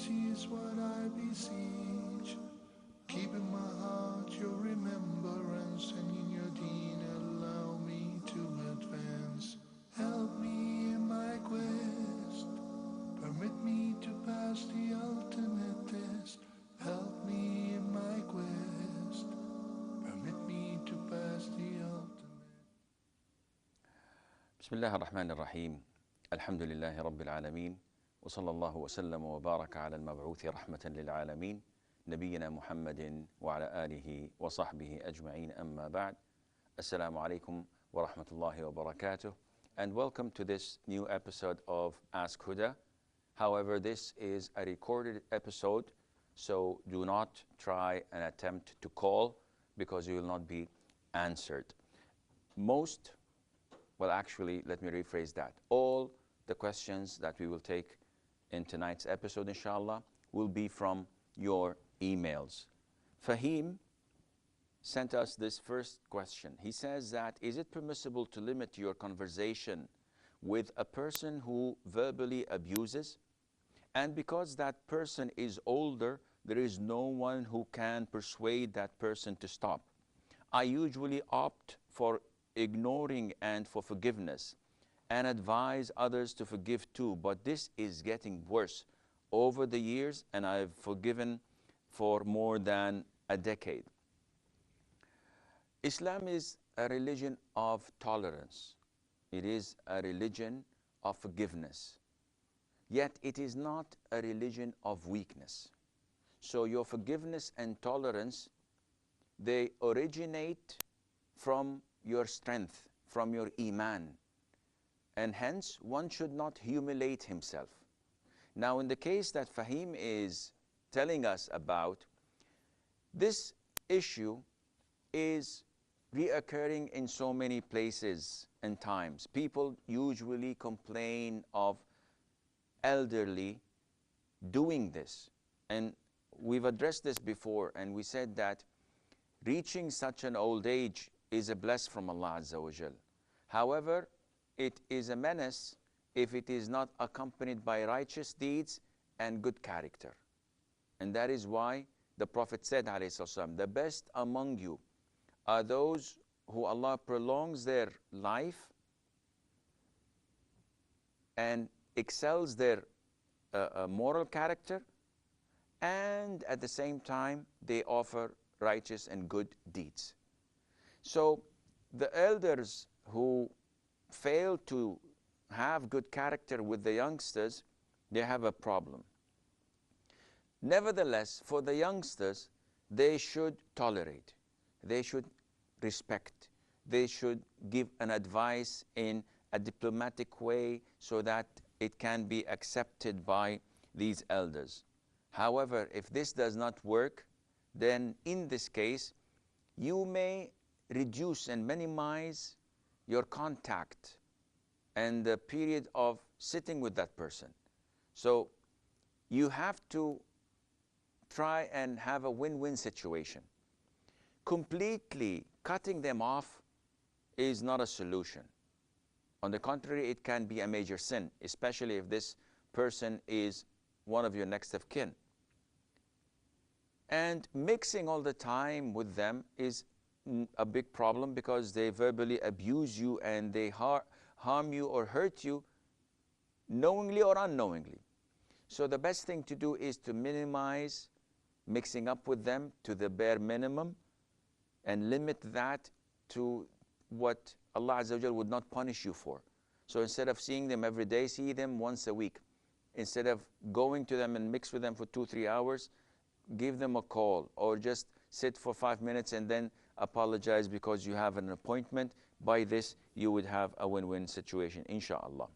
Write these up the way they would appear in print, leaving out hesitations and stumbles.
mercy is what I beseech. Keep in my heart your remembrance, and in your deen allow me to advance. Help me in my quest, permit me to pass the ultimate test. Help me in my quest, permit me to pass the ultimate. بسم الله الرحمن الرحيم. الحمد لله رب العالمين، وصلى الله وسلم وبارك على المبعوث رحمة للعالمين نبينا محمد وعلى آله وصحبه أجمعين. أما بعد. Assalamu alaikum wa rahmatullahi wa barakatuh, and welcome to this new episode of Ask Huda. However, this is a recorded episode, so do not try and attempt to call because you will not be answered. Actually, let me rephrase that. All the questions that we will take in tonight's episode, inshallah, will be from your emails. Fahim sent us this first question. He says that, is it permissible to limit your conversation with a person who verbally abuses? And because that person is older, there is no one who can persuade that person to stop. I usually opt for ignoring and for forgiveness, and advise others to forgive too, but this is getting worse over the years, and I've forgiven for more than a decade. Islam is a religion of tolerance. It is a religion of forgiveness. Yet it is not a religion of weakness. So your forgiveness and tolerance, they originate from your strength, from your iman. And hence, one should not humiliate himself. Now, in the case that Fahim is telling us about, this issue is reoccurring in so many places and times. People usually complain of elderly doing this. And we've addressed this before, and we said that reaching such an old age is a bless from Allah Azza wa Jal. However, it is a menace if it is not accompanied by righteous deeds and good character. And that is why the Prophet said, ﷺ, the best among you are those who Allah prolongs their life and excels their moral character, and at the same time they offer righteous and good deeds. So the elders who fail to have good character with the youngsters, they have a problem. Nevertheless, for the youngsters, they should tolerate, they should respect, they should give an advice in a diplomatic way so that it can be accepted by these elders. However, if this does not work, then in this case, you may reduce and minimize your contact and the period of sitting with that person. So you have to try and have a win-win situation. Completely cutting them off is not a solution. On the contrary, it can be a major sin, especially if this person is one of your next of kin. And mixing all the time with them is a big problem because they verbally abuse you and they harm you or hurt you knowingly or unknowingly. So the best thing to do is to minimize mixing up with them to the bare minimum and limit that to what Allah Azza wa Jal would not punish you for. So instead of seeing them every day, see them once a week. Instead of going to them and mix with them for 2-3 hours, give them a call or just sit for 5 minutes and then apologize because you have an appointment. By this, you would have a win-win situation, inshallah.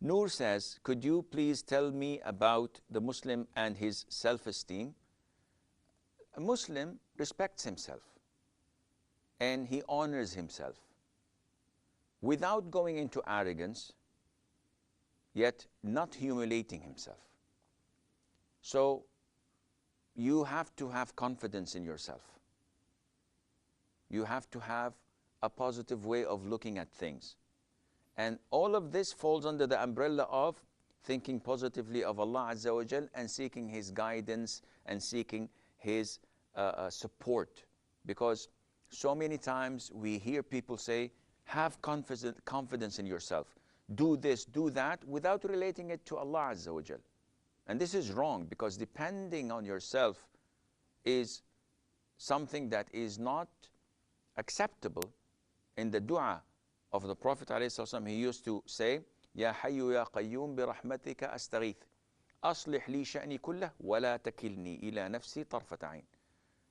Noor says, could you please tell me about the Muslim and his self-esteem? A Muslim respects himself and he honors himself without going into arrogance, yet not humiliating himself. So you have to have confidence in yourself. You have to have a positive way of looking at things. And all of this falls under the umbrella of thinking positively of Allah Azza wa Jal and seeking His guidance and seeking His support. Because so many times we hear people say, have confidence in yourself. Do this, do that, without relating it to Allah Azza wa Jal. And this is wrong, because depending on yourself is something that is not acceptable. In the dua of the Prophet ﷺ, he used to say, Ya Hayyu Ya Qayyum bi rahmatika astaghith. Aslih li sha'ni kullah wa la takilni ila nafsi tarfat ayn.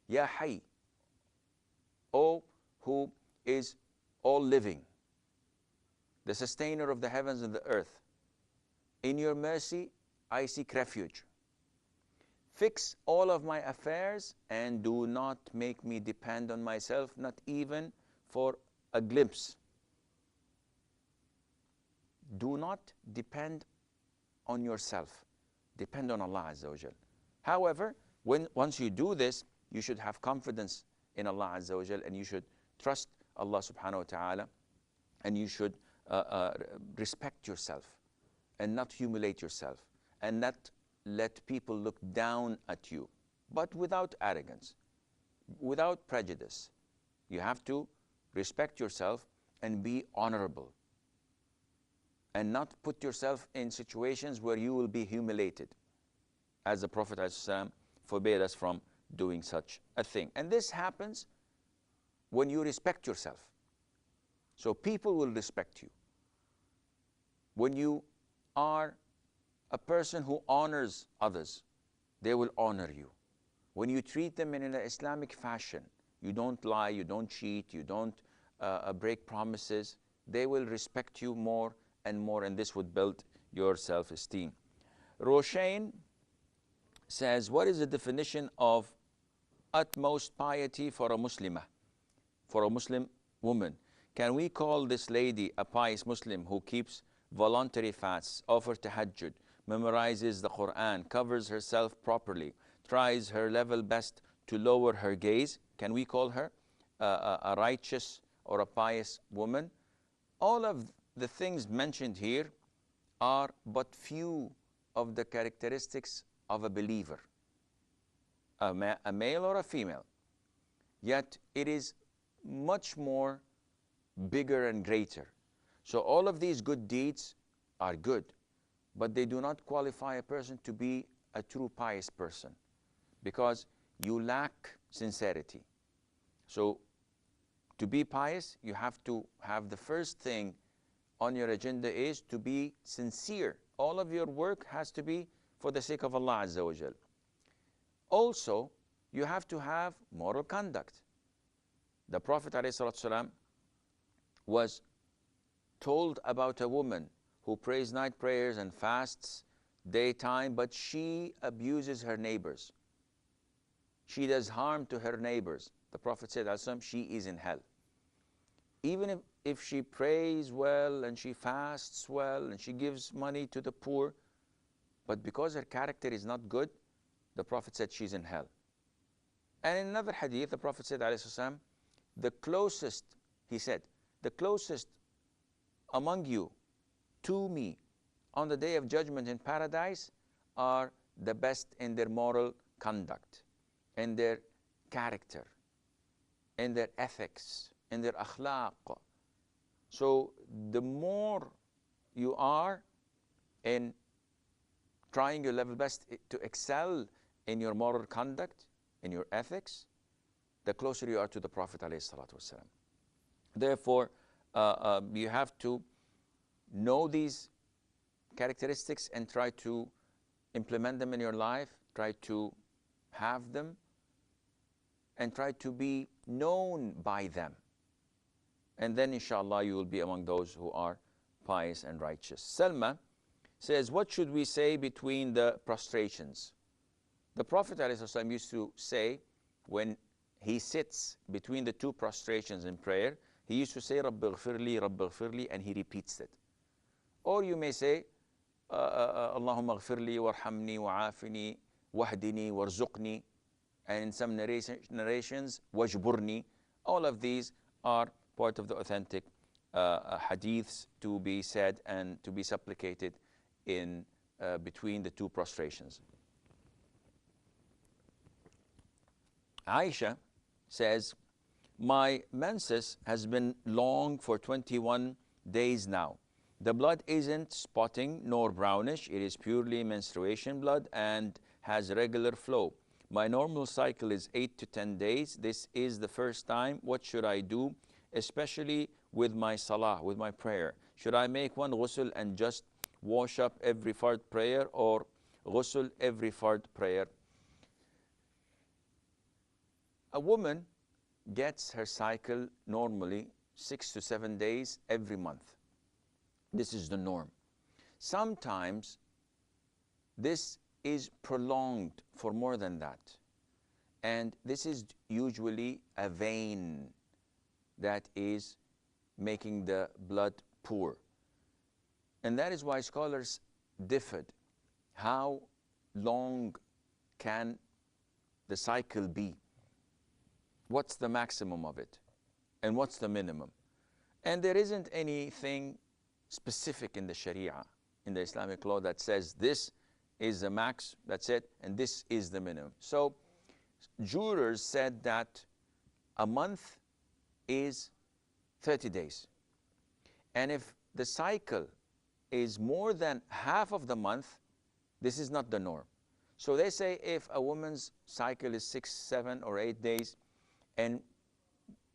Ya Hayy, O who is all living, the sustainer of the heavens and the earth, in your mercy I seek refuge. Fix all of my affairs and do not make me depend on myself, not even for a glimpse. Do not depend on yourself. Depend on Allah Azza wa Jal. However, once you do this, you should have confidence in Allah Azza wa Jal, and you should trust Allah subhanahu wa ta'ala, and you should respect yourself and not humiliate yourself and not let people look down at you, but without arrogance, without prejudice. You have to respect yourself and be honorable, and not put yourself in situations where you will be humiliated, as the Prophet ﷺ forbade us from doing such a thing. And this happens when you respect yourself. So people will respect you. When you are a person who honors others, they will honor you. When you treat them in an Islamic fashion, you don't lie, you don't cheat, you don't break promises, they will respect you more and more, and this would build your self-esteem. Roshain says, what is the definition of utmost piety for a Muslimah, for a Muslim woman? Can we call this lady a pious Muslim who keeps voluntary fasts, offers tahajjud, memorizes the Quran, covers herself properly, tries her level best to lower her gaze? Can we call her a righteous or a pious woman? All of the things mentioned here are but few of the characteristics of a believer, a male or a female. Yet it is much more bigger and greater. So all of these good deeds are good, but they do not qualify a person to be a true pious person, because you lack sincerity. So to be pious, you have to have the first thing on your agenda is to be sincere. All of your work has to be for the sake of Allah Azza wa Jal. Also, you have to have moral conduct. The Prophet ﷺ was told about a woman who prays night prayers and fasts daytime, but she abuses her neighbors. She does harm to her neighbors. The Prophet said, she is in hell. Even if she prays well and she fasts well and she gives money to the poor, but because her character is not good, the Prophet said she's in hell. And in another hadith, the Prophet said, the closest, he said, the closest among you to me on the day of judgment in paradise are the best in their moral conduct, in their character, in their ethics, in their akhlaq. So the more you are in trying your level best to excel in your moral conduct, in your ethics, the closer you are to the Prophet ﷺ. Therefore, you have to know these characteristics and try to implement them in your life, try to have them, and try to be known by them. And then, inshallah, you will be among those who are pious and righteous. Salma says, what should we say between the prostrations? The Prophet ﷺ used to say, when he sits between the two prostrations in prayer, he used to say, Rabbi ghfirli, Rabbi ghfirli, and he repeats it. Or you may say, Allahumma ghfirli, warhamni, wa'afini, wahdini, warzuqni, and in some narrations, wajburni. All of these are part of the authentic hadiths to be said and to be supplicated in between the two prostrations. Aisha says, my menses has been long for 21 days now. The blood isn't spotting nor brownish. It is purely menstruation blood and has regular flow. My normal cycle is 8 to 10 days. This is the first time. What should I do, especially with my salah, with my prayer? Should I make one ghusl and just wash up every fard prayer, or ghusl every fard prayer? A woman gets her cycle normally 6 to 7 days every month. This is the norm. Sometimes this is prolonged for more than that. And this is usually a vein that is making the blood poor. And that is why scholars differed. How long can the cycle be? What's the maximum of it? And what's the minimum? And there isn't anything specific in the Sharia, in the Islamic law, that says this is the max, that's it, and this is the minimum. So jurors said that a month is 30 days. And if the cycle is more than half of the month, this is not the norm. So they say if a woman's cycle is 6, 7, or 8 days, and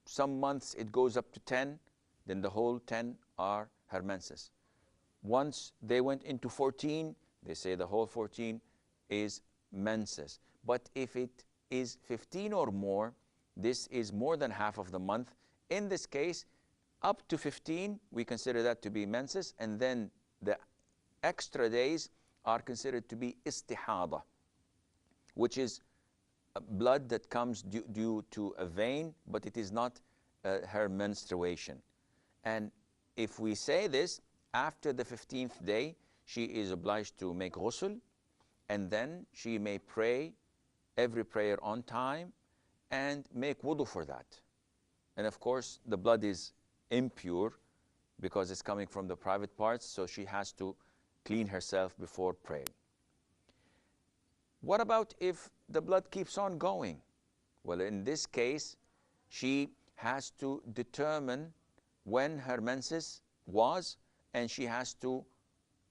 some months it goes up to 10, then the whole 10 are her menses. Once they went into 14, they say the whole 14 is menses. But if it is 15 or more, this is more than half of the month. In this case, up to 15, we consider that to be menses, and then the extra days are considered to be istihada, which is blood that comes due to a vein, but it is not her menstruation. And if we say this, after the 15th day, she is obliged to make ghusl, and then she may pray every prayer on time and make wudu for that. And of course, the blood is impure because it's coming from the private parts, so she has to clean herself before praying. What about if the blood keeps on going? Well, in this case, she has to determine when her menses was, and she has to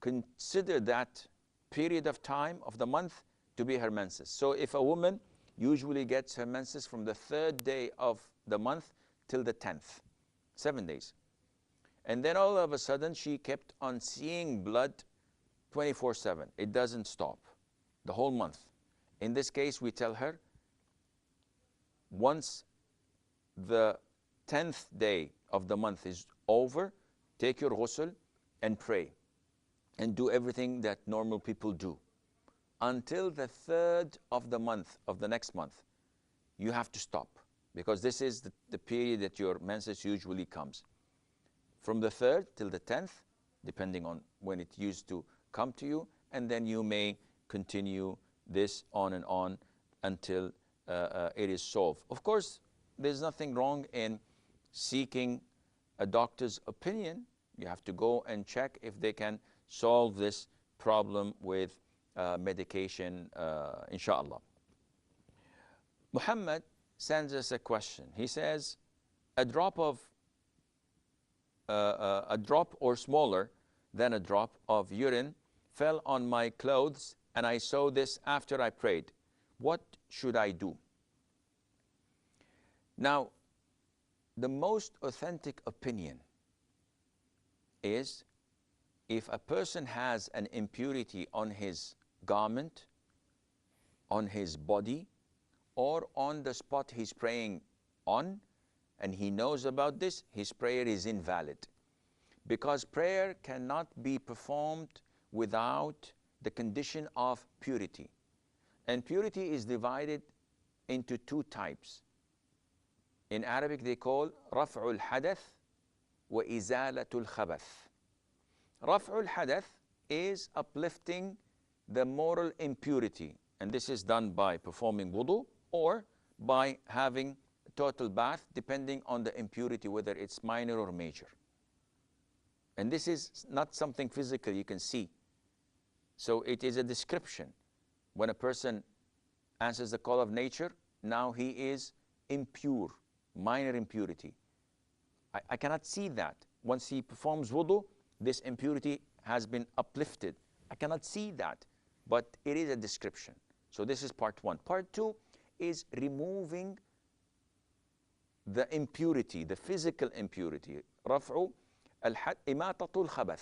consider that period of time of the month to be her menses. So if a woman usually gets her menses from the 3rd day of the month till the 10th, 7 days, and then all of a sudden she kept on seeing blood 24/7, it doesn't stop the whole month. In this case, we tell her, once the 10th day of the month is over, take your ghusl and pray and do everything that normal people do. Until the 3rd of the month, of the next month, you have to stop, because this is the period that your menses usually comes. From the 3rd till the 10th, depending on when it used to come to you, and then you may continue this on and on until it is solved. Of course, there's nothing wrong in seeking a doctor's opinion. You have to go and check if they can solve this problem with medication, inshallah. Muhammad sends us a question. He says, a drop or smaller than a drop of urine fell on my clothes, and I saw this after I prayed. What should I do? Now, the most authentic opinion is, if a person has an impurity on his garment, on his body, or on the spot he's praying on, and he knows about this, his prayer is invalid. Because prayer cannot be performed without the condition of purity. And purity is divided into 2 types. In Arabic, they call raf'ul hadath wa izalatul khabath. Raf'ul hadath is uplifting the moral impurity, and this is done by performing wudu or by having a total bath, depending on the impurity, whether it's minor or major. And this is not something physical you can see. So it is a description. When a person answers the call of nature, now he is impure, minor impurity. I cannot see that. Once he performs wudu, this impurity has been uplifted. I cannot see that, but it is a description. So this is part one. Part two is removing the impurity, the physical impurity. رفع إماطة الخبث.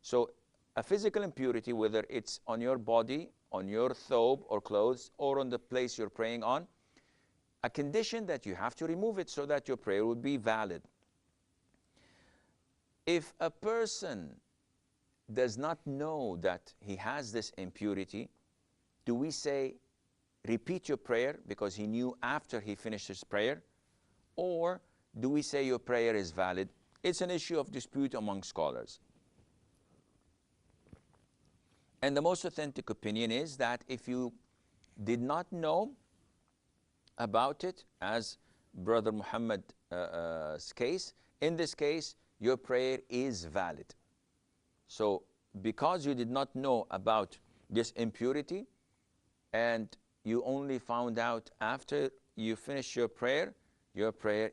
So a physical impurity, whether it's on your body, on your thobe or clothes, or on the place you're praying on, a condition that you have to remove it so that your prayer would be valid. If a person does not know that he has this impurity, do we say, repeat your prayer because he knew after he finished his prayer? Or do we say your prayer is valid? It's an issue of dispute among scholars. And the most authentic opinion is that if you did not know about it, as Brother Muhammad's case, in this case, your prayer is valid. So because you did not know about this impurity and you only found out after you finish your prayer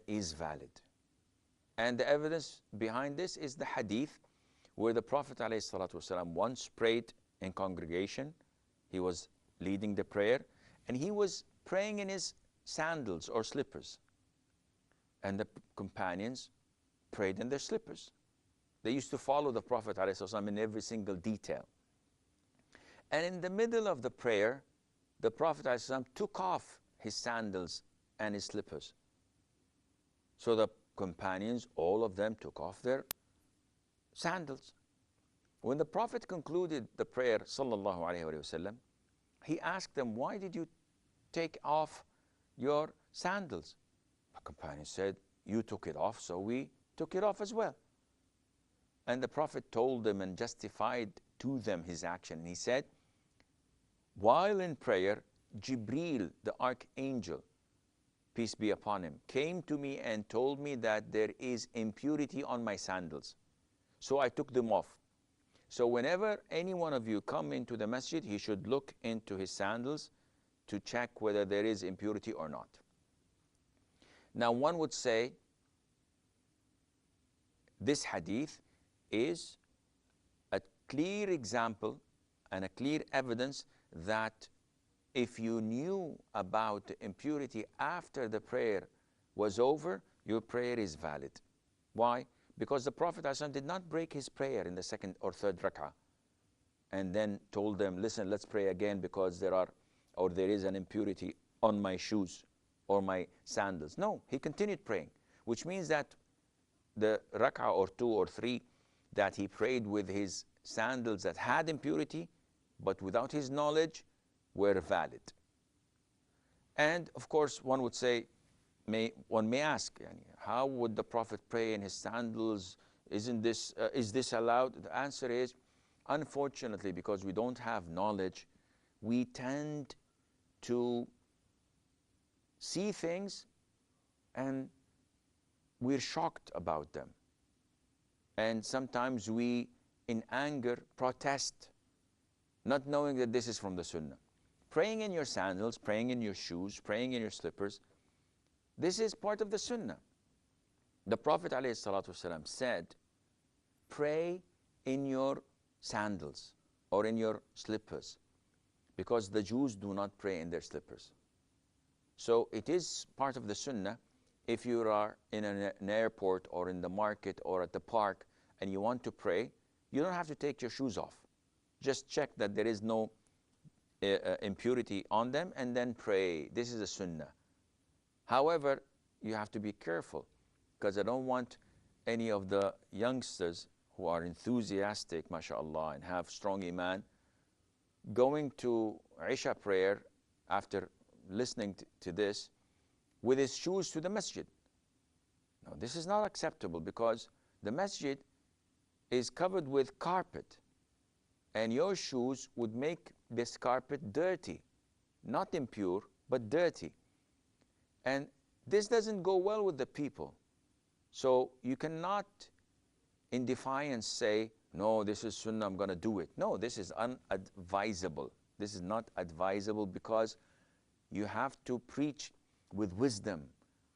is valid. And the evidence behind this is the hadith where the Prophet ﷺ once prayed in congregation. He was leading the prayer and he was praying in his sandals or slippers. And the companions prayed in their slippers. They used to follow the Prophet ﷺ in every single detail. And in the middle of the prayer, the Prophet ﷺ took off his sandals and his slippers. So the companions, all of them, took off their sandals. When the Prophet concluded the prayer, sallallahu alaihi wasallam, he asked them, why did you take off your sandals? The companions said, you took it off, so we took it off as well. And the Prophet told them and justified to them his action. He said, while in prayer, Jibreel, the archangel, peace be upon him, came to me and told me that there is impurity on my sandals. So I took them off. So whenever any one of you come into the masjid, he should look into his sandals to check whether there is impurity or not. Now one would say, this hadith is a clear example and a clear evidence that if you knew about the impurity after the prayer was over, your prayer is valid. Why? Because the Prophet ﷺ did not break his prayer in the second or third rak'ah and then told them, listen, let's pray again because there is an impurity on my shoes or my sandals. No, he continued praying, which means that the rak'ah or two or three that he prayed with his sandals that had impurity, but without his knowledge, were valid. And of course, one would say, one may ask, how would the Prophet pray in his sandals? Is this allowed? The answer is, unfortunately, because we don't have knowledge, we tend to see things and we're shocked about them. And sometimes we, in anger, protest, not knowing that this is from the Sunnah. Praying in your sandals, praying in your shoes, praying in your slippers, this is part of the Sunnah. The Prophet ﷺ said, pray in your sandals or in your slippers, because the Jews do not pray in their slippers. So it is part of the Sunnah. If you are in an airport or in the market or at the park and you want to pray, you don't have to take your shoes off. Just check that there is no impurity on them and then pray. This is a Sunnah. However, you have to be careful, because I don't want any of the youngsters who are enthusiastic, mashallah, and have strong iman, going to Isha prayer after listening to this with his shoes to the masjid. No, this is not acceptable, because the masjid is covered with carpet and your shoes would make this carpet dirty, not impure, but dirty. And this doesn't go well with the people. So you cannot, in defiance, say, No, this is sunnah, I'm going to do it. No, this is unadvisable. This is not advisable, because you have to preach with wisdom,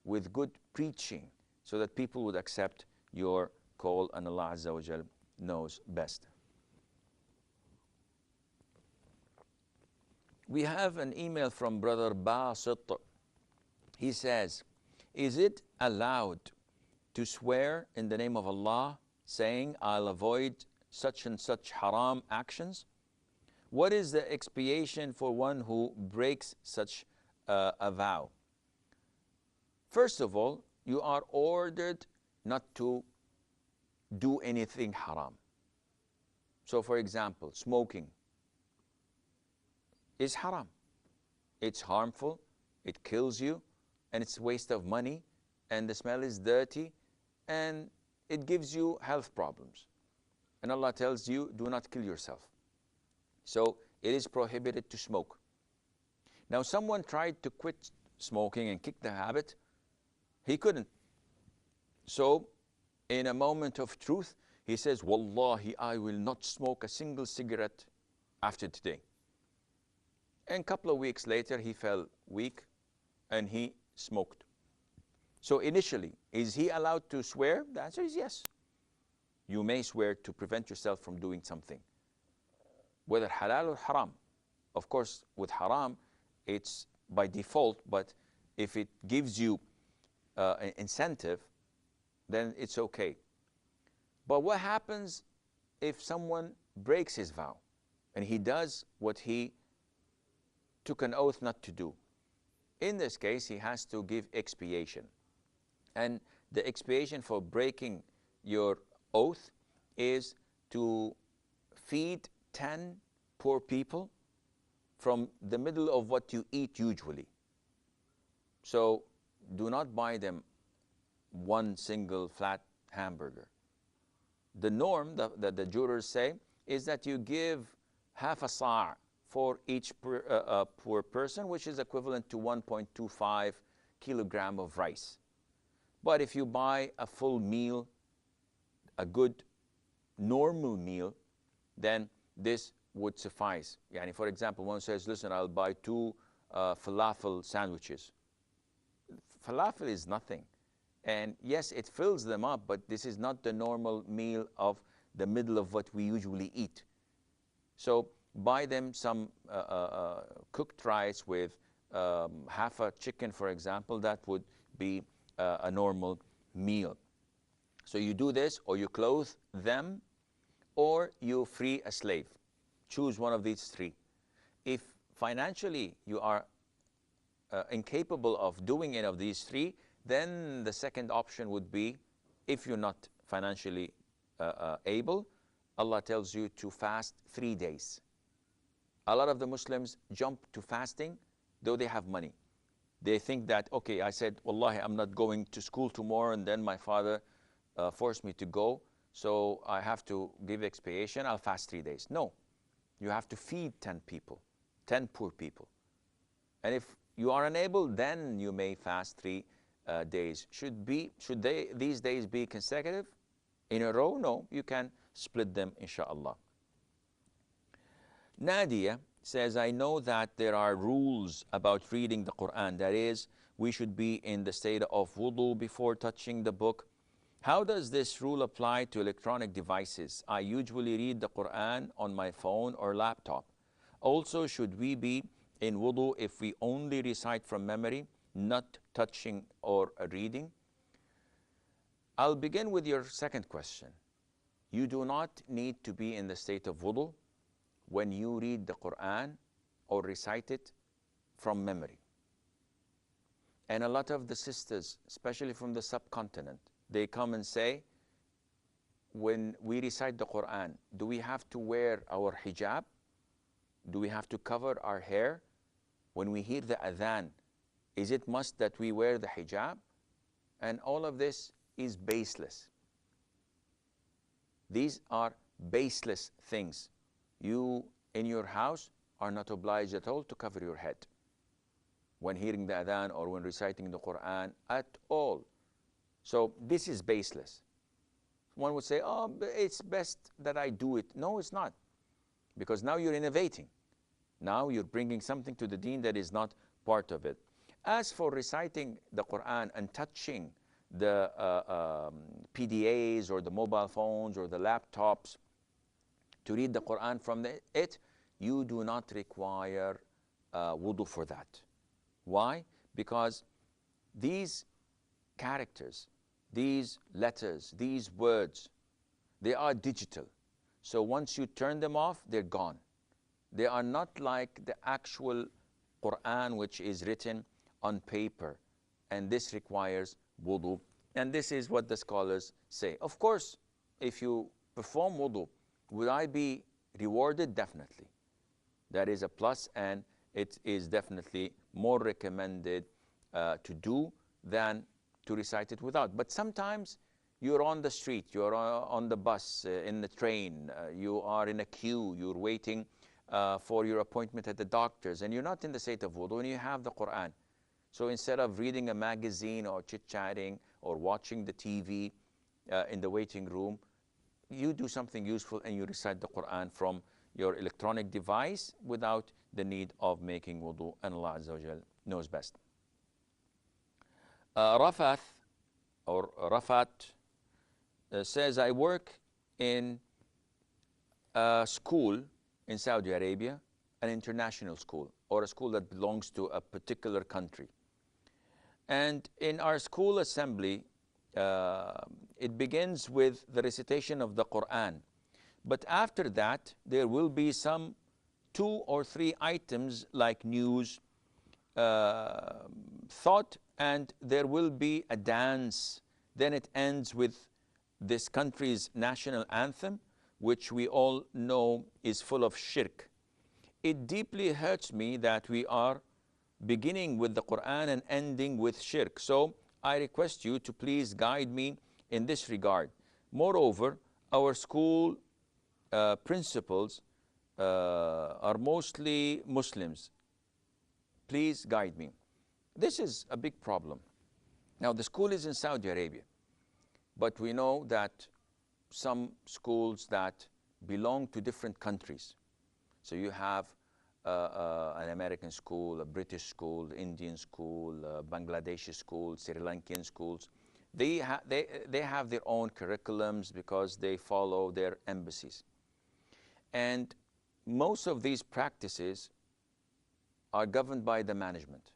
with good preaching, so that people would accept your call, and Allah Azza wa Jal knows best. We have an email from Brother Basit. He says, is it allowed to swear in the name of Allah, saying, I'll avoid such and such haram actions? What is the expiation for one who breaks such a vow? First of all, you are ordered not to do anything haram. So for example, smoking is haram. It's harmful, it kills you, and it's a waste of money, and the smell is dirty, and it gives you health problems. And Allah tells you, do not kill yourself. So it is prohibited to smoke. Now someone tried to quit smoking and kick the habit. He couldn't. So in a moment of truth, he says, Wallahi, I will not smoke a single cigarette after today. And a couple of weeks later, he fell weak and he smoked. So initially, is he allowed to swear? The answer is yes. You may swear to prevent yourself from doing something, whether halal or haram. Of course, with haram, it's by default, but if it gives you an incentive, then it's okay. But what happens if someone breaks his vow and he does what he took an oath not to do? In this case, he has to give expiation. And the expiation for breaking your oath is to feed 10 poor people from the middle of what you eat usually. So do not buy them one single flat hamburger. The norm that the jurors say is that you give half a sa' for each poor person, which is equivalent to 1.25 kilogram of rice. But if you buy a full meal, a good normal meal, then this would suffice. Yani for example, one says, listen, I'll buy 2 falafel sandwiches. Falafel is nothing. And yes, it fills them up, but this is not the normal meal of the middle of what we usually eat. So buy them some cooked rice with half a chicken, for example. That would be a normal meal. So you do this, or you clothe them, or you free a slave. Choose one of these 3. If financially you are incapable of doing any of these 3, then the second option would be, if you're not financially able, Allah tells you to fast 3 days. A lot of the Muslims jump to fasting, though they have money. They think that, okay, I said, Wallahi, I'm not going to school tomorrow, and then my father forced me to go, so I have to give expiation, I'll fast 3 days. No, you have to feed 10 people, 10 poor people. And if you are unable, then you may fast 3 days. Should these days be consecutive in a row? No, you can split them, inshallah. Nadia says, I know that there are rules about reading the Quran. That is, we should be in the state of wudu before touching the book. How does this rule apply to electronic devices? I usually read the Quran on my phone or laptop. Also, should we be in wudu if we only recite from memory, not touching or reading? I'll begin with your second question. You do not need to be in the state of wudu when you read the Quran or recite it from memory. And a lot of the sisters, especially from the subcontinent, they come and say, when we recite the Quran, do we have to wear our hijab? Do we have to cover our hair? When we hear the adhan, is it must that we wear the hijab? And all of this is baseless. These are baseless things. You, in your house, are not obliged at all to cover your head when hearing the adhan or when reciting the Quran at all. So this is baseless. One would say, oh, it's best that I do it. No, it's not. Because now you're innovating. Now you're bringing something to the deen that is not part of it. As for reciting the Quran and touching the PDAs or the mobile phones or the laptops to read the Quran from it, you do not require wudu for that. Why? Because these characters, these letters, these words, they are digital. So once you turn them off, they're gone. They are not like the actual Quran, which is written on paper. And this requires wudu. And this is what the scholars say. Of course, if you perform wudu, would I be rewarded? Definitely. That is a plus, and it is definitely more recommended to do than to recite it without. But sometimes you're on the street, you're on the bus, in the train, you are in a queue, you're waiting for your appointment at the doctor's, and you're not in the state of wudu, and you have the Quran. So instead of reading a magazine or chit-chatting or watching the TV in the waiting room, you do something useful and you recite the Quran from your electronic device without the need of making wudu, and Allah Azza wa Jal knows best. Rafath or Rafat says, I work in a school in Saudi Arabia, an international school, or a school that belongs to a particular country. And in our school assembly, it begins with the recitation of the Quran. But after that, there will be some 2 or 3 items like news, thought, and there will be a dance. Then it ends with this country's national anthem, which we all know is full of shirk. It deeply hurts me that we are beginning with the Quran and ending with shirk. So I request you to please guide me in this regard. Moreover, our school principals are mostly Muslims. Please guide me. This is a big problem. Now, the school is in Saudi Arabia, but we know that some schools that belong to different countries. So you have an American school, a British school, Indian school, Bangladeshi school, Sri Lankan schools. They have their own curriculums because they follow their embassies. And most of these practices are governed by the management.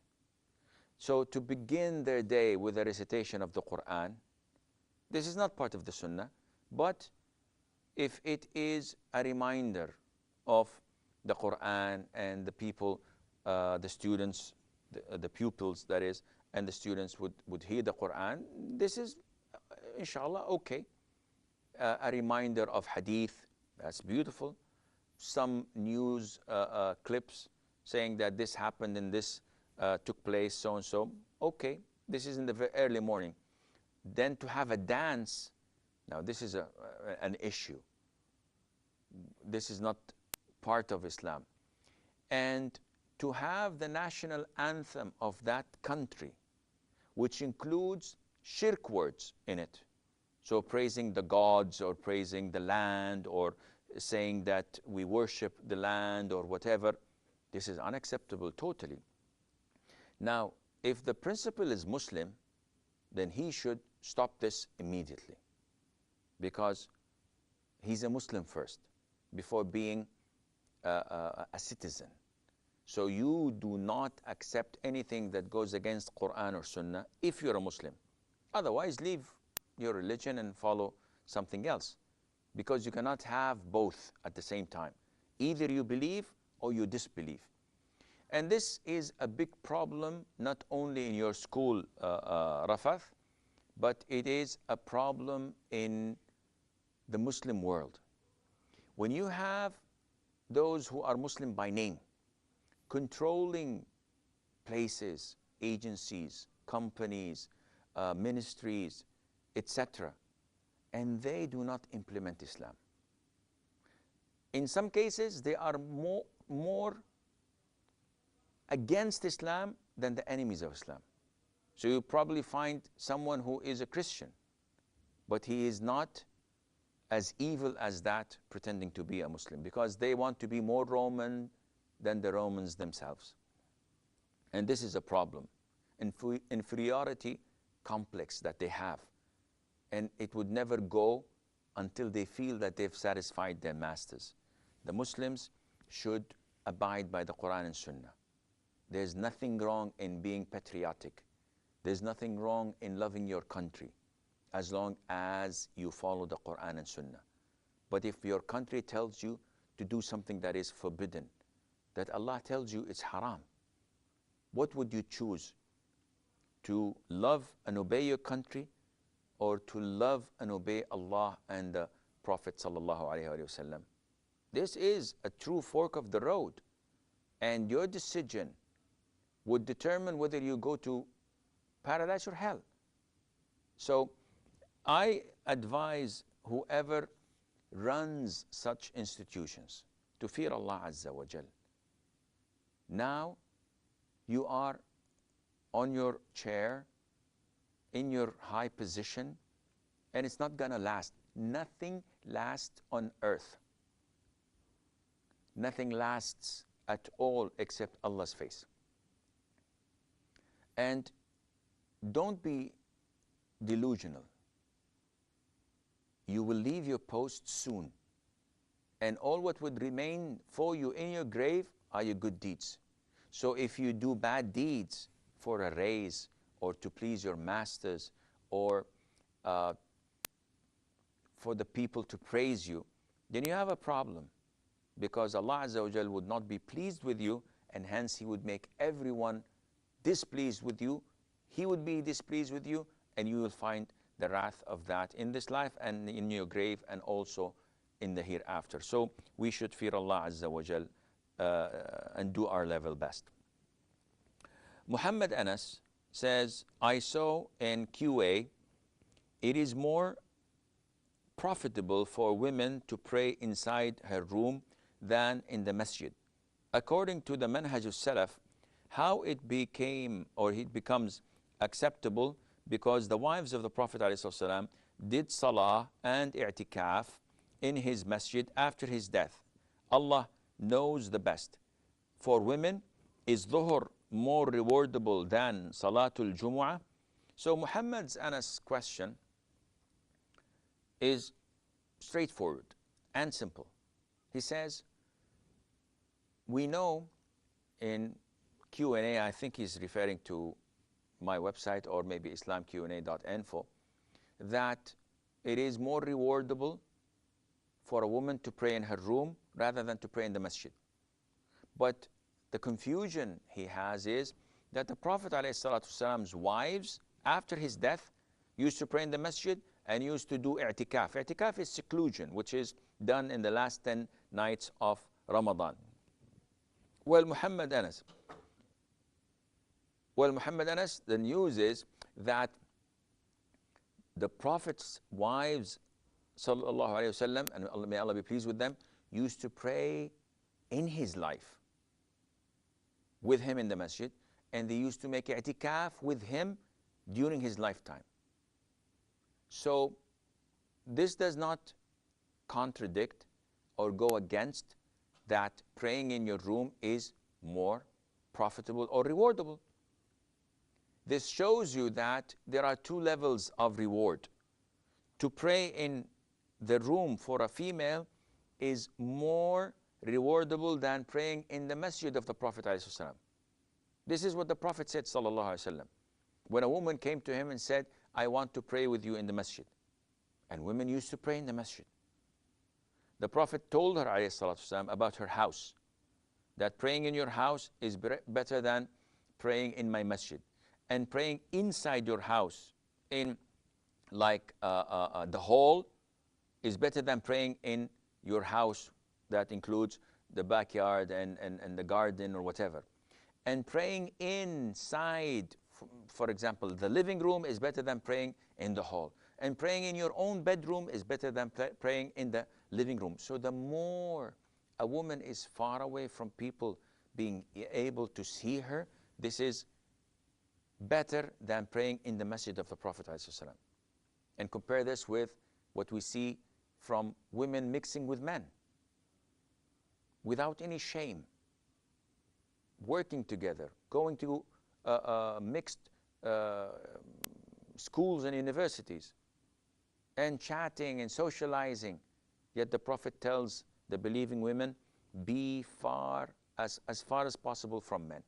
So to begin their day with a recitation of the Quran, this is not part of the Sunnah, but if it is a reminder of the Quran and the people, the students, the pupils that is, and the students would hear the Quran, this is inshallah okay. A reminder of hadith, that's beautiful. Some news clips saying that this happened and this took place, so and so. Okay, this is in the very early morning. Then to have a dance, now this is an issue. This is not part of Islam. And to have the national anthem of that country, which includes shirk words in it, so praising the gods or praising the land or saying that we worship the land or whatever, this is unacceptable totally. Now, if the principal is Muslim, then he should stop this immediately, because he's a Muslim first before being a citizen. So you do not accept anything that goes against Quran or Sunnah if you're a Muslim. Otherwise, leave your religion and follow something else, because you cannot have both at the same time. Either you believe or you disbelieve. And this is a big problem not only in your school, Rafath, but it is a problem in the Muslim world. When you have those who are Muslim by name controlling places, agencies, companies, ministries, etc., and they do not implement Islam. In some cases, they are more against Islam than the enemies of Islam. So you probably find someone who is a Christian, but he is not as evil as that pretending to be a Muslim, because they want to be more Roman than the Romans themselves. And this is a problem. Inferiority complex that they have. And it would never go until they feel that they've satisfied their masters. The Muslims should abide by the Quran and Sunnah. There's nothing wrong in being patriotic. There's nothing wrong in loving your country, as long as you follow the Quran and Sunnah. But if your country tells you to do something that is forbidden, that Allah tells you it's haram, what would you choose? To love and obey your country, or to love and obey Allah and the Prophet sallallahu alaihi wasallam? This is a true fork of the road, and your decision would determine whether you go to paradise or hell. So I advise whoever runs such institutions to fear Allah Azza wa Jal. Now you are on your chair, in your high position, and it's not gonna last. Nothing lasts on earth. Nothing lasts at all except Allah's face. And don't be delusional. You will leave your post soon, and all what would remain for you in your grave are your good deeds. So if you do bad deeds for a raise, or to please your masters, or for the people to praise you, then you have a problem, because Allah Azza wa Jal would not be pleased with you, and hence He would make everyone displeased with you. He would be displeased with you, and you will find the wrath of that in this life and in your grave, and also in the hereafter. So we should fear Allah Azza wa Jal and do our level best. Muhammad Anas says, I saw in QA, it is more profitable for women to pray inside her room than in the masjid. According to the Manhaj al-Salaf, how it became, or it becomes acceptable, because the wives of the Prophet ﷺ did salah and i'tikaf in his masjid after his death. Allah knows the best. For women, is dhuhr more rewardable than Salatul Jumu'ah? So Muhammad's Anas' question is straightforward and simple. He says, we know in Q&A, I think he's referring to my website or maybe islamqna.info, that it is more rewardable for a woman to pray in her room rather than to pray in the masjid. But the confusion he has is that the Prophet ﷺ's wives, after his death, used to pray in the masjid and used to do i'tikaf. I'tikaf is seclusion, which is done in the last 10 nights of Ramadan. Well, Muhammad Anas, the news is that the Prophet's wives, sallallahu alayhi wasallam, and may Allah be pleased with them, used to pray in his life with him in the masjid, and they used to make i'tikaf with him during his lifetime. So this does not contradict or go against that praying in your room is more profitable or rewardable. This shows you that there are two levels of reward. To pray in the room for a female is more rewardable than praying in the masjid of the Prophet ﷺ. This is what the Prophet said, sallallahu alaihi wasallam, when a woman came to him and said, I want to pray with you in the masjid. And women used to pray in the masjid. The Prophet told her ﷺ about her house, that praying in your house is better than praying in my masjid. And praying inside your house, in like the hall, is better than praying in your house that includes the backyard and the garden or whatever. And praying inside, for example, the living room is better than praying in the hall. And praying in your own bedroom is better than praying in the living room. So the more a woman is far away from people being able to see her, this is better than praying in the masjid of the Prophet ﷺ. And compare this with what we see from women mixing with men without any shame, working together, going to mixed schools and universities, and chatting and socializing. Yet the Prophet tells the believing women, be far, as far as possible from men.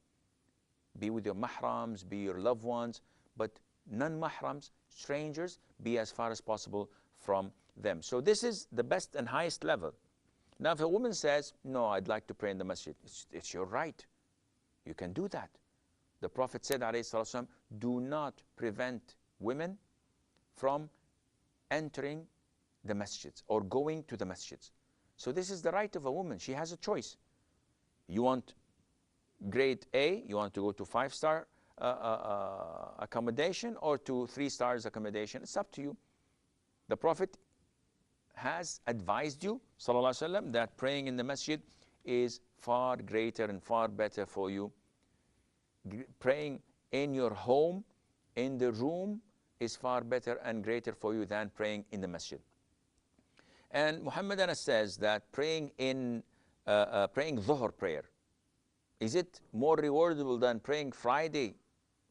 Be with your mahrams, be your loved ones, but non-mahrams, strangers, be as far as possible from them. So this is the best and highest level. Now if a woman says, no, I'd like to pray in the masjid, it's your right. You can do that. The Prophet said, alayhi salatu wasalam, do not prevent women from entering the masjids or going to the masjids. So this is the right of a woman. She has a choice. You want grade A, you want to go to 5-star accommodation or to 3 stars accommodation. It's up to you. The Prophet has advised you, sallallahu alaihi wasallam, that praying in the masjid is far greater and far better for you. Praying in your home, in the room, is far better and greater for you than praying in the masjid. And Muhammad Anas says that praying dhuhr prayer, is it more rewardable than praying Friday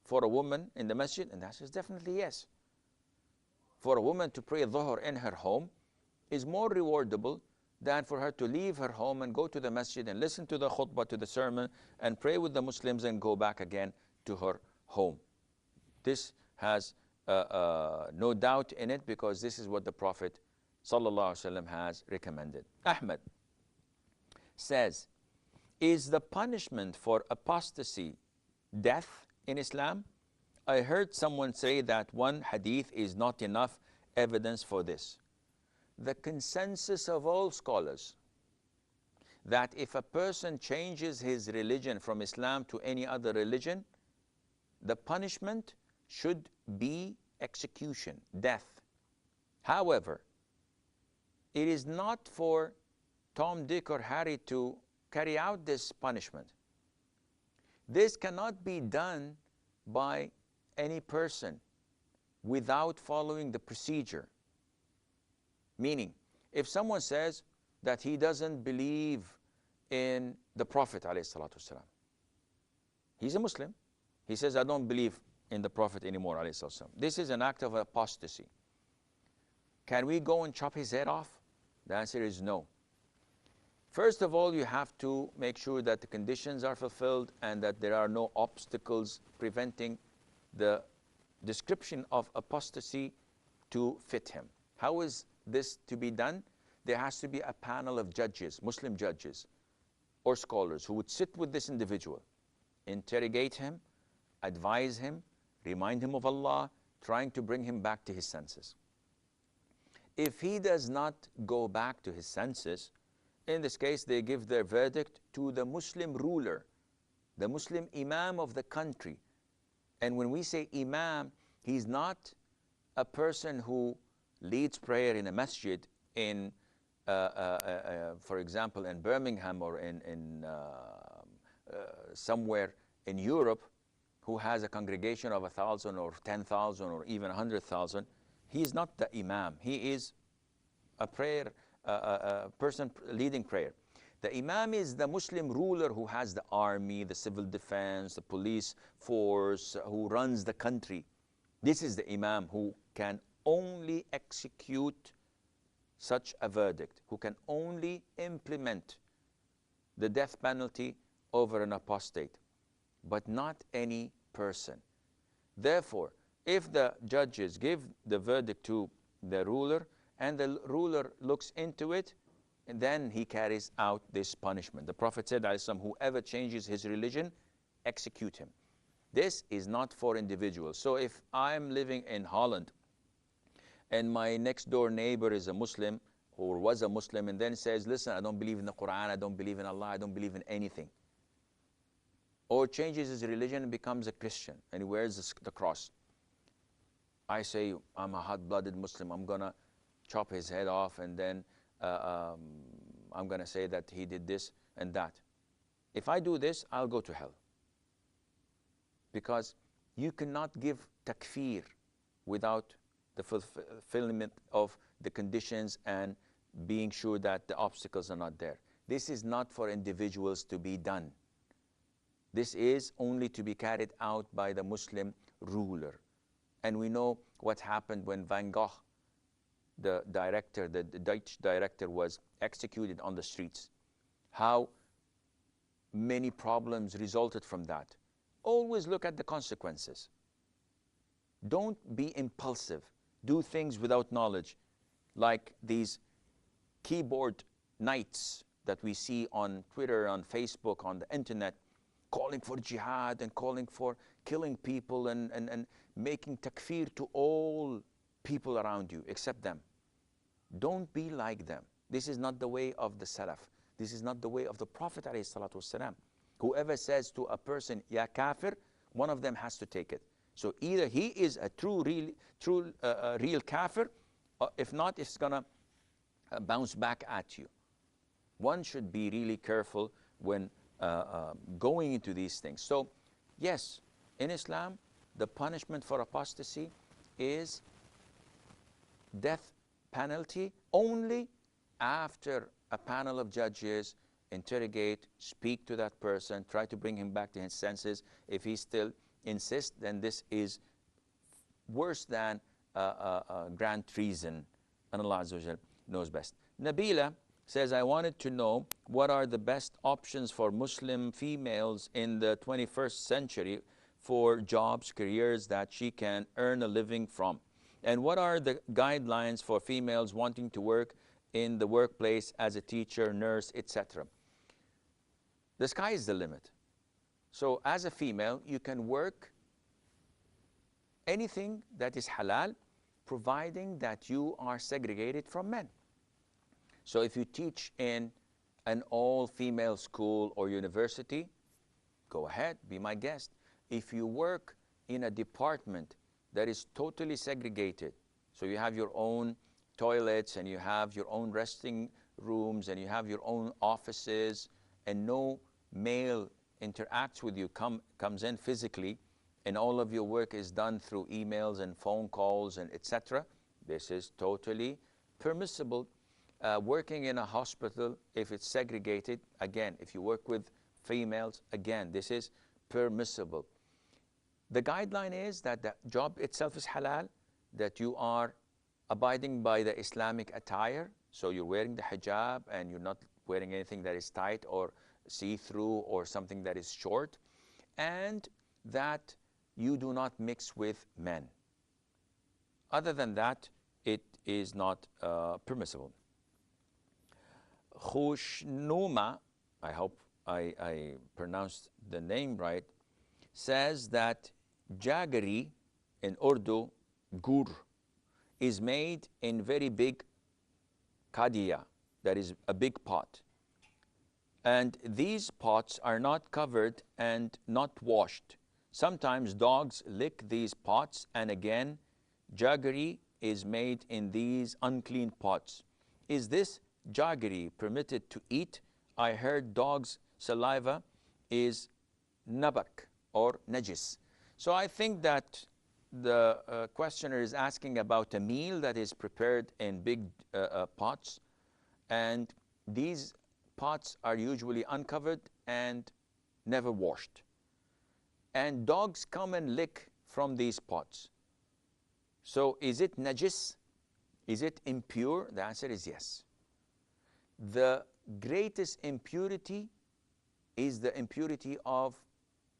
for a woman in the masjid? And that says definitely yes. For a woman to pray dhuhr in her home is more rewardable than for her to leave her home and go to the masjid and listen to the khutbah, to the sermon, and pray with the Muslims and go back again to her home. This has no doubt in it, because this is what the Prophet ﷺ has recommended. Ahmed says, is the punishment for apostasy death in Islam? I heard someone say that one hadith is not enough evidence for this. The consensus of all scholars that if a person changes his religion from Islam to any other religion, the punishment should be execution, death. However, it is not for Tom, Dick, or Harry to carry out this punishment. This cannot be done by any person without following the procedure. Meaning, if someone says that he doesn't believe in the Prophet ﷺ, he's a Muslim. He says, I don't believe in the Prophet anymore ﷺ. This is an act of apostasy. Can we go and chop his head off? The answer is no. First of all, you have to make sure that the conditions are fulfilled and that there are no obstacles preventing the description of apostasy to fit him. How is this to be done? There has to be a panel of judges, Muslim judges or scholars, who would sit with this individual, interrogate him, advise him, remind him of Allah, trying to bring him back to his senses. If he does not go back to his senses, in this case they give their verdict to the Muslim ruler, the Muslim imam of the country. And when we say imam, he's not a person who leads prayer in a masjid in, for example, in Birmingham or in somewhere in Europe, who has a congregation of 1,000 or 10,000 or even 100,000. He is not the imam. He is a prayer person leading prayer. The imam is the Muslim ruler who has the army, the civil defense, the police force, who runs the country. This is the imam who can only execute such a verdict, who can only implement the death penalty over an apostate, but not any person. Therefore, if the judges give the verdict to the ruler and the ruler looks into it, and then he carries out this punishment. The Prophet said, whoever changes his religion, execute him. This is not for individuals. So if I'm living in Holland and my next door neighbor is a Muslim or was a Muslim and then says, listen, I don't believe in the Quran, I don't believe in Allah, I don't believe in anything, or changes his religion and becomes a Christian and he wears the cross, I say, I'm a hot-blooded Muslim, I'm going to chop his head off, and then I'm going to say that he did this and that. If I do this, I'll go to hell. Because you cannot give takfir without the fulfillment of the conditions and being sure that the obstacles are not there. This is not for individuals to be done. This is only to be carried out by the Muslim ruler. And we know what happened when Van Gogh, the director, the Dutch director, was executed on the streets. How many problems resulted from that. Always look at the consequences. Don't be impulsive. Do things without knowledge, like these keyboard knights that we see on Twitter, on Facebook, on the internet, calling for jihad and calling for killing people and making takfir to all people around you except them. Don't be like them. This is not the way of the Salaf. This is not the way of the Prophet ﷺ. Whoever says to a person, Ya kafir, one of them has to take it. So either he is a real kafir, or if not, it's going to bounce back at you. One should be really careful when going into these things. So yes, in Islam, the punishment for apostasy is death penalty only after a panel of judges interrogate, speak to that person, try to bring him back to his senses. If he still insists, then this is worse than grand treason, and Allah Azza wa Jal knows best. Nabila says, I wanted to know what are the best options for Muslim females in the 21st century for jobs, careers that she can earn a living from. And what are the guidelines for females wanting to work in the workplace as a teacher, nurse, etc. The sky is the limit. So as a female, you can work anything that is halal, providing that you are segregated from men. So if you teach in an all-female school or university, go ahead, be my guest. If you work in a department that is totally segregated, so you have your own toilets and you have your own resting rooms and you have your own offices and no male interacts with you, comes in physically, and all of your work is done through emails and phone calls and etc. This is totally permissible. Working in a hospital, if it's segregated, again, if you work with females, again, this is permissible. The guideline is that the job itself is halal, that you are abiding by the Islamic attire, so you're wearing the hijab and you're not wearing anything that is tight or see-through or something that is short, and that you do not mix with men. Other than that, it is not permissible. Khushnuma, I hope I pronounced the name right, says that jaggery in Urdu, gur, is made in very big kadiya, that is a big pot. And these pots are not covered and not washed. Sometimes dogs lick these pots, and again, jaggery is made in these unclean pots. Is this jaggery permitted to eat? I heard dogs' saliva is nabak or najis. So I think that the questioner is asking about a meal that is prepared in big pots, and these pots are usually uncovered and never washed. And dogs come and lick from these pots. So is it najis? Is it impure? The answer is yes. The greatest impurity is the impurity of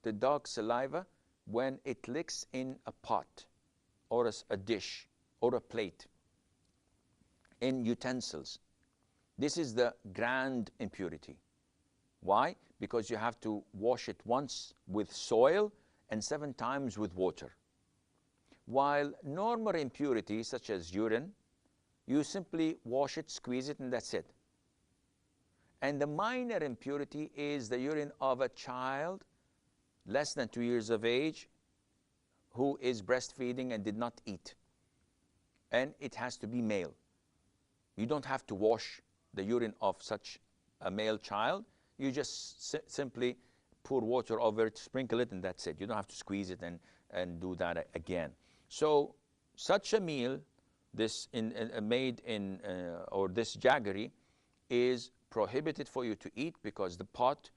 the dog's saliva when it licks in a pot or a dish or a plate, in utensils. This is the grand impurity. Why? Because you have to wash it once with soil and 7 times with water. While normal impurities such as urine, you simply wash it, squeeze it, and that's it. And the minor impurity is the urine of a child less than 2 years of age who is breastfeeding and did not eat. And it has to be male. You don't have to wash the urine of such a male child. You just simply pour water over it, sprinkle it, and that's it. You don't have to squeeze it and do that again. So such a meal this made in or this jaggery is prohibited for you to eat, because the pot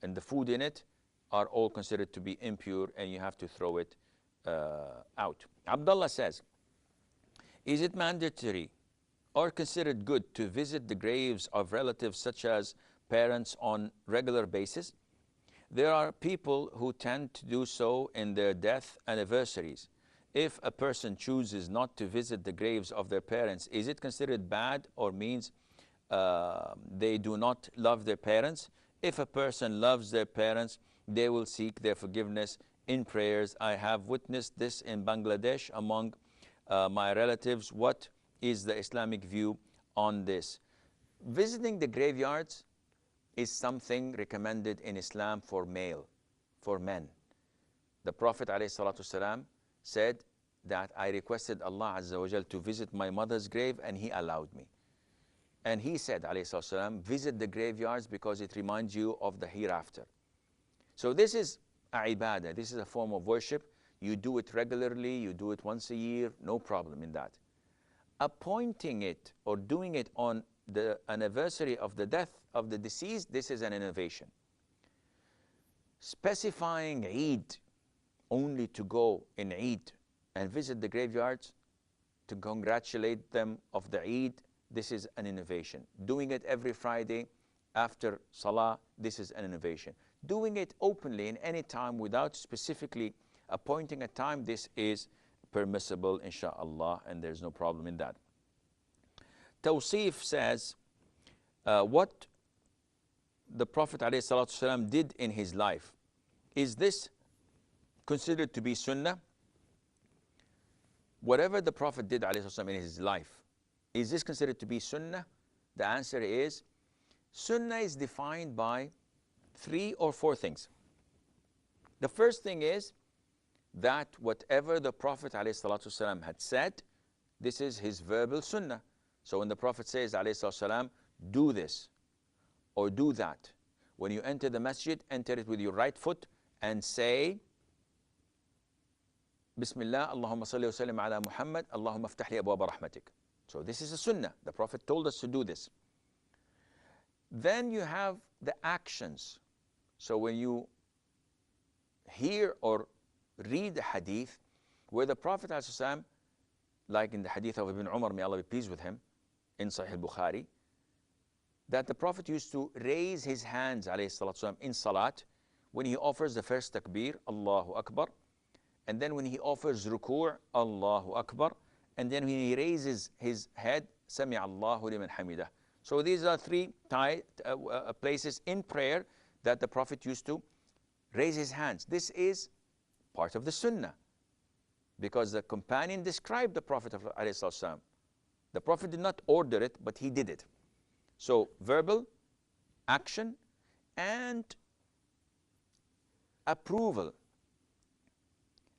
and the food in it are all considered to be impure, and you have to throw it out. Abdullah says, is it mandatory or considered good to visit the graves of relatives such as parents on regular basis? There are people who tend to do so in their death anniversaries. If a person chooses not to visit the graves of their parents, is it considered bad or means they do not love their parents? If a person loves their parents, they will seek their forgiveness in prayers. I have witnessed this in Bangladesh among my relatives. What is the Islamic view on this? Visiting the graveyards is something recommended in Islam for men. The Prophet ﷺ said that I requested Allah Azza wa Jal to visit my mother's grave, and He allowed me. And He said, ﷺ, visit the graveyards because it reminds you of the hereafter. So this is a ibadah, this is a form of worship. You do it regularly, you do it once a year, no problem in that. Appointing it or doing it on the anniversary of the death of the deceased, this is an innovation. Specifying Eid only to go in Eid and visit the graveyards to congratulate them of the Eid, this is an innovation. Doing it every Friday after Salah, this is an innovation. Doing it openly in any time without specifically appointing a time, this is permissible, inshallah, and there's no problem in that. Tawsif says, what the Prophet ﷺ did in his life, is this considered to be Sunnah? Whatever the Prophet did ﷺ in his life, is this considered to be Sunnah? The answer is, Sunnah is defined by 3 or 4 things. The first thing is that whatever the Prophet ﷺ had said, this is his verbal Sunnah. So when the Prophet says, ﷺ, do this or do that, when you enter the masjid, enter it with your right foot and say, Bismillah, Allahumma salli wa sallim ala Muhammad, Allahumma aftah li abwaba rahmatik. So this is a Sunnah. The Prophet told us to do this. Then you have the actions. So when you hear or read a hadith where the Prophet ﷺ, like in the hadith of Ibn Umar, may Allah be pleased with him, in Sahih al-Bukhari, that the Prophet used to raise his hands ﷺ, in salat when he offers the first takbir, Allahu Akbar, and then when he offers ruku', Allahu Akbar, and then when he raises his head, Sami Allahu liman hamidah. So these are 3 places in prayer that the Prophet used to raise his hands. This is part of the Sunnah, because the companion described the Prophet ﷺ. The Prophet did not order it, but he did it. So verbal, action, and approval.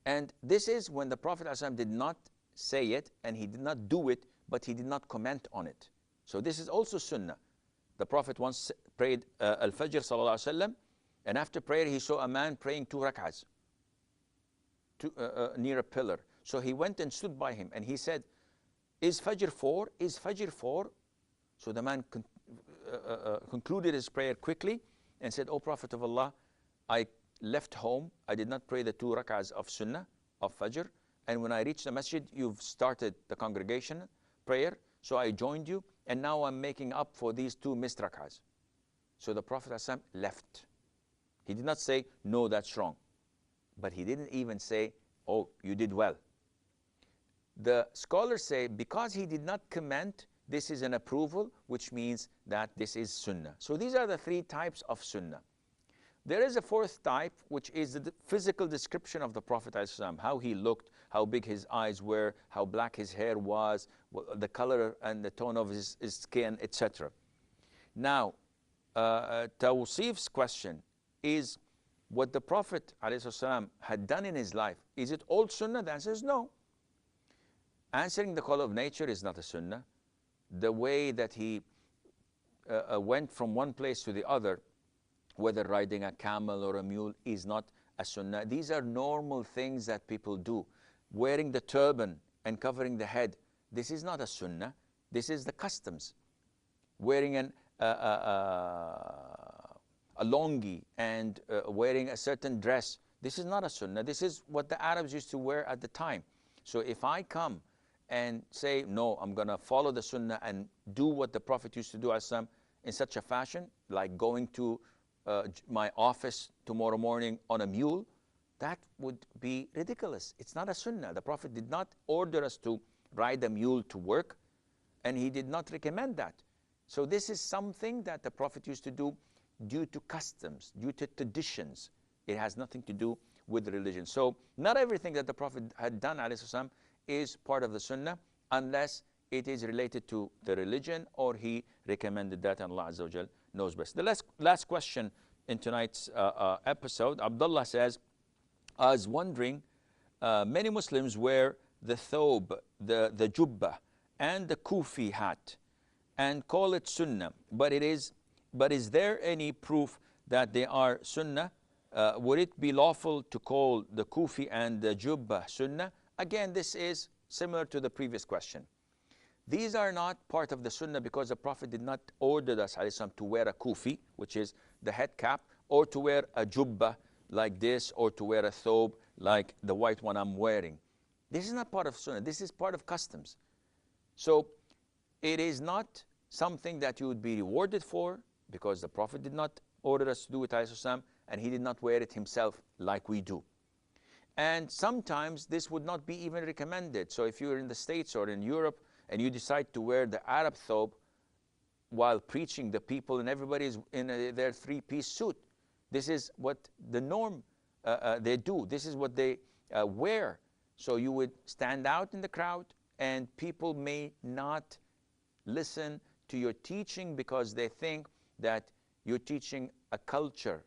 And this is when the Prophet ﷺ did not say it and he did not do it, but he did not comment on it. So this is also Sunnah. The Prophet once prayed Al-Fajr sallallahu alaihi wasallam, and after prayer he saw a man praying 2 rak'ahs near a pillar. So he went and stood by him and he said, is Fajr 4? Is Fajr 4? So the man concluded his prayer quickly and said, O Prophet of Allah, I left home, I did not pray the 2 rak'ahs of Sunnah, of Fajr, and when I reached the masjid, you've started the congregation prayer, so I joined you, and now I'm making up for these 2 missed rak'ahs. So the Prophet ﷺ left. He did not say, no, that's wrong. But he didn't even say, oh, you did well. The scholars say, because he did not comment, this is an approval, which means that this is Sunnah. So these are the 3 types of Sunnah. There is a 4th type, which is the physical description of the Prophet ﷺ, how he looked, how big his eyes were, how black his hair was, the color and the tone of his skin, etc. Now, Tawsif's question is, what the Prophet ﷺ had done in his life, is it all Sunnah? The answer is no. Answering the call of nature is not a Sunnah. The way that he went from one place to the other, whether riding a camel or a mule, is not a Sunnah. These are normal things that people do. Wearing the turban and covering the head, This is not a sunnah. This is the customs. Wearing a longi and wearing a certain dress. This is not a sunnah. This is what the Arabs used to wear at the time. So if I come and say, no, I'm going to follow the sunnah and do what the Prophet used to do in such a fashion, like going to my office tomorrow morning on a mule, that would be ridiculous. It's not a sunnah. The Prophet did not order us to ride a mule to work, and he did not recommend that. So this is something that the Prophet used to do due to customs, due to traditions. It has nothing to do with religion. So not everything that the Prophet had done, ﷺ, is part of the sunnah unless it is related to the religion or he recommended that, and Allah Azza wa Jal knows best. The last question in tonight's episode, Abdullah says, I was wondering, many Muslims wear the thobe, the jubbah, and the kufi hat, and call it sunnah. But is there any proof that they are sunnah? Would it be lawful to call the kufi and the jubbah sunnah? Again, this is similar to the previous question. These are not part of the sunnah because the Prophet did not order us ﷺ to wear a kufi, which is the head cap, or to wear a jubbah like this, or to wear a thobe like the white one I'm wearing. This is not part of sunnah. This is part of customs. So it is not something that you would be rewarded for because the Prophet did not order us to do it, ﷺ, and he did not wear it himself like we do. And sometimes this would not be even recommended. So if you're in the States or in Europe and you decide to wear the Arab thobe while preaching the people and everybody is in their three-piece suit, this is what the norm they do. This is what they wear. So you would stand out in the crowd and people may not listen to your teaching because they think that you're teaching a culture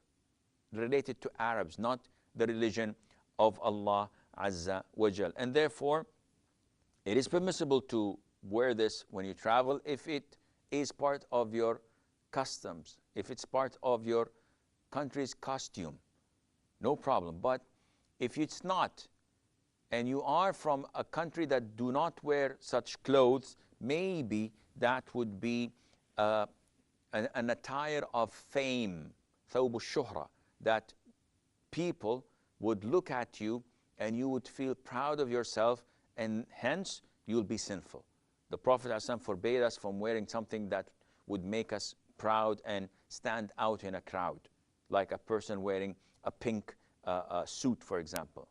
related to Arabs, not the religion of Allah Azza wa Jal. And therefore, it is permissible to wear this when you travel if it is part of your customs, if it's part of your country's costume, no problem. But if it's not, and you are from a country that do not wear such clothes, maybe that would be an attire of fame, ثوب الشهرة, that people would look at you and you would feel proud of yourself, and hence you'll be sinful. The Prophet ﷺ forbade us from wearing something that would make us proud and stand out in a crowd, like a person wearing a pink suit, for example.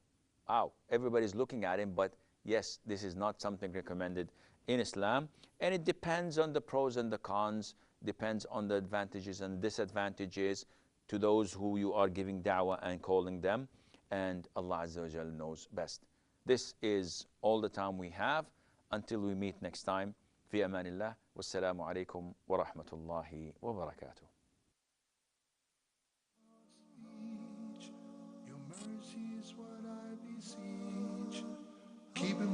Wow, everybody's looking at him, but yes, this is not something recommended in Islam. And it depends on the pros and the cons, depends on the advantages and disadvantages to those who you are giving da'wah and calling them. And Allah Azza wa Jal knows best. This is all the time we have. Until we meet next time. Fi amanillah. Wassalamu alaikum wa rahmatullahi wa barakatuh. Your mercy is what I beseech. Keep in